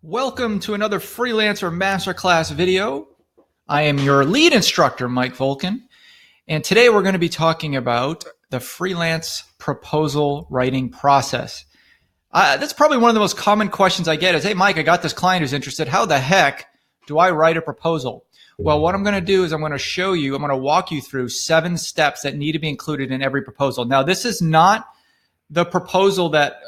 Welcome to another Freelancer Masterclass video. I am your lead instructor, Mike Volkin, and today we're going to be talking about the freelance proposal writing process. That's probably one of the most common questions I get is, hey, Mike, I got this client who's interested. How the heck do I write a proposal? Well, what I'm going to do is I'm going to walk you through 7 steps that need to be included in every proposal. Now, this is not the proposal that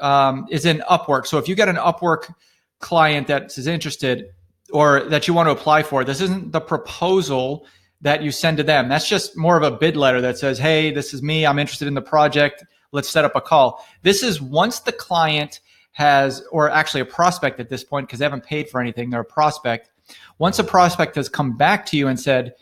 is in Upwork. So if you get an Upwork client that is interested or that you want to apply for, this isn't the proposal that you send to them. That's just more of a bid letter that says, hey, this is me. I'm interested in the project. Let's set up a call. This is once the client has, or actually a prospect at this point, because they haven't paid for anything, they're a prospect. Once a prospect has come back to you and said,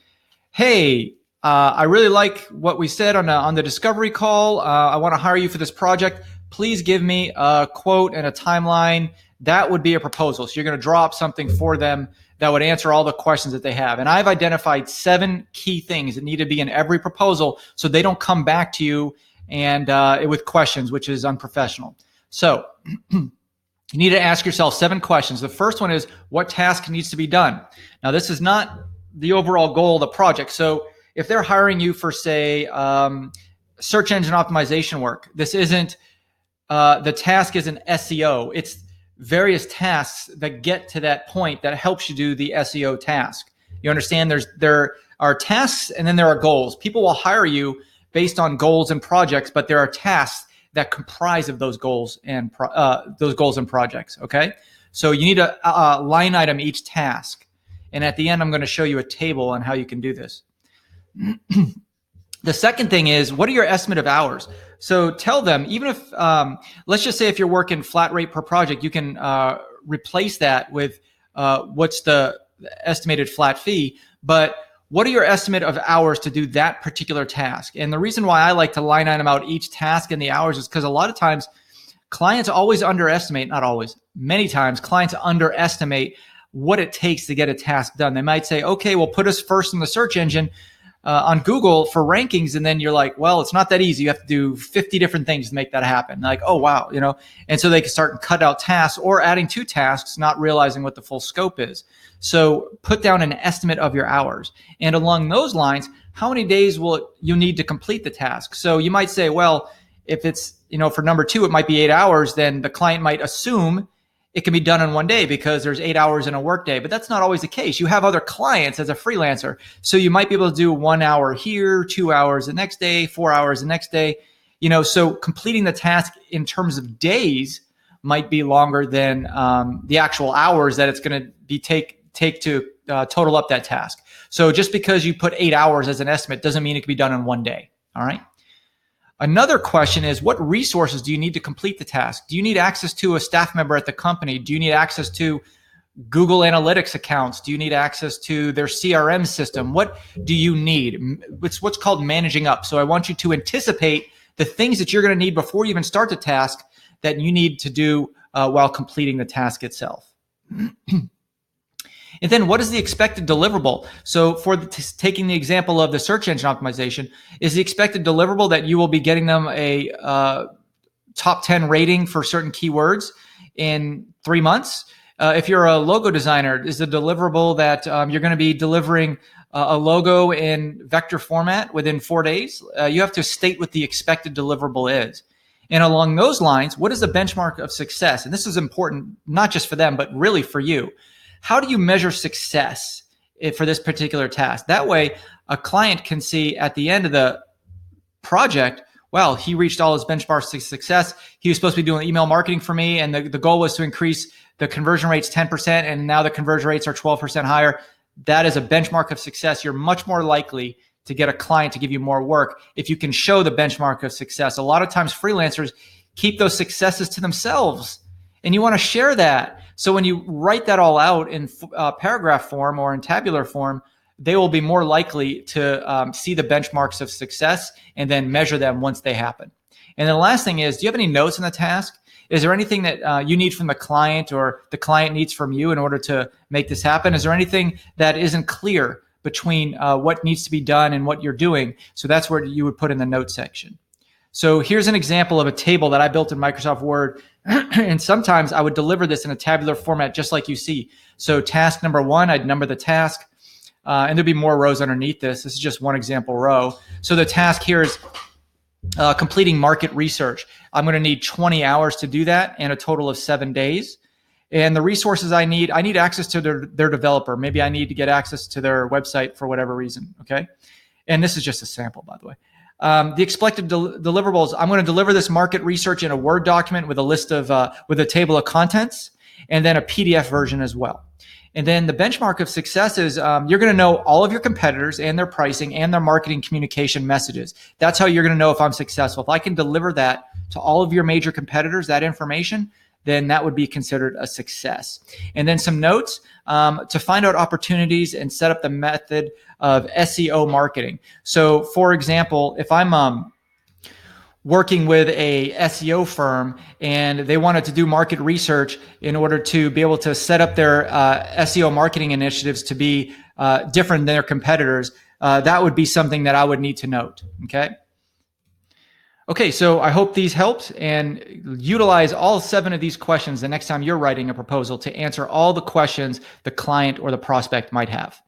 hey, I really like what we said on the discovery call. I want to hire you for this project. Please give me a quote and a timeline. That would be a proposal. So you're going to draw up something for them that would answer all the questions that they have. And I've identified 7 key things that need to be in every proposal so they don't come back to you and with questions, which is unprofessional. So you need to ask yourself 7 questions. The first one is, what task needs to be done? Now, this is not the overall goal of the project. So if they're hiring you for, say, search engine optimization work, this isn't, the task isn't SEO. It's various tasks that get to that point that helps you do the SEO task. You understand there are tasks and then there are goals. People will hire you based on goals and projects, but there are tasks that comprise of those goals and projects. Okay, so you need to line item each task, and at the end, I'm going to show you a table on how you can do this. The second thing is, what are your estimate of hours? So tell them, even if, let's just say if you're working flat rate per project, you can replace that with what's the estimated flat fee, but what are your estimate of hours to do that particular task? And the reason why I like to line item out each task and the hours is because a lot of times clients always underestimate, not always, many times clients underestimate what it takes to get a task done. They might say, okay, well, put us first in the search engine on Google for rankings. And then you're like, well, it's not that easy. You have to do 50 different things to make that happen. Like, oh, wow. And so they can start and cut out tasks or adding 2 tasks, not realizing what the full scope is. So put down an estimate of your hours. And along those lines, how many days will you need to complete the task? So you might say, well, if it's, for number 2, it might be 8 hours, then the client might assume it can be done in one day because there's 8 hours in a workday, but that's not always the case. You have other clients as a freelancer. So you might be able to do 1 hour here, 2 hours the next day, 4 hours the next day. So completing the task in terms of days might be longer than the actual hours that it's going to be take to total up that task. So just because you put 8 hours as an estimate doesn't mean it can be done in one day. All right. Another question is, what resources do you need to complete the task? Do you need access to a staff member at the company? Do you need access to Google Analytics accounts? Do you need access to their CRM system? What do you need? It's what's called managing up. So I want you to anticipate the things that you're going to need before you even start the task that you need to do while completing the task itself. And then what is the expected deliverable? So for taking the example of the search engine optimization, is the expected deliverable that you will be getting them a top 10 rating for certain keywords in 3 months? If you're a logo designer, is the deliverable that you're going to be delivering a logo in vector format within 4 days? You have to state what the expected deliverable is. And along those lines, what is the benchmark of success? And this is important, not just for them, but really for you. How do you measure success for this particular task? That way, a client can see at the end of the project, well, he reached all his benchmarks to success. He was supposed to be doing email marketing for me, and the goal was to increase the conversion rates 10%, and now the conversion rates are 12% higher. That is a benchmark of success. You're much more likely to get a client to give you more work if you can show the benchmark of success. A lot of times, freelancers keep those successes to themselves, and you want to share that. So when you write that all out in paragraph form or in tabular form, they will be more likely to see the benchmarks of success and then measure them once they happen. And then the last thing is, do you have any notes in the task? Is there anything that you need from the client or the client needs from you in order to make this happen? Is there anything that isn't clear between what needs to be done and what you're doing? So that's where you would put in the notes section. So here's an example of a table that I built in Microsoft Word And sometimes I would deliver this in a tabular format, just like you see. So task number 1, I'd number the task, and there'd be more rows underneath this. This is just one example row. So the task here is completing market research. I'm going to need 20 hours to do that and a total of 7 days. And the resources I need access to their developer. Maybe I need to get access to their website for whatever reason, okay? And this is just a sample, by the way. The expected deliverables, I'm going to deliver this market research in a Word document with a list of, with a table of contents, and then a PDF version as well. And then the benchmark of success is you're going to know all of your competitors and their pricing and their marketing communication messages. That's how you're going to know if I'm successful. If I can deliver that to all of your major competitors, that information, then that would be considered a success. And then some notes to find out opportunities and set up the method of SEO marketing. So for example, if I'm working with a SEO firm and they wanted to do market research in order to be able to set up their SEO marketing initiatives to be different than their competitors, that would be something that I would need to note, okay? Okay, so I hope these helped, and utilize all 7 of these questions the next time you're writing a proposal to answer all the questions the client or the prospect might have.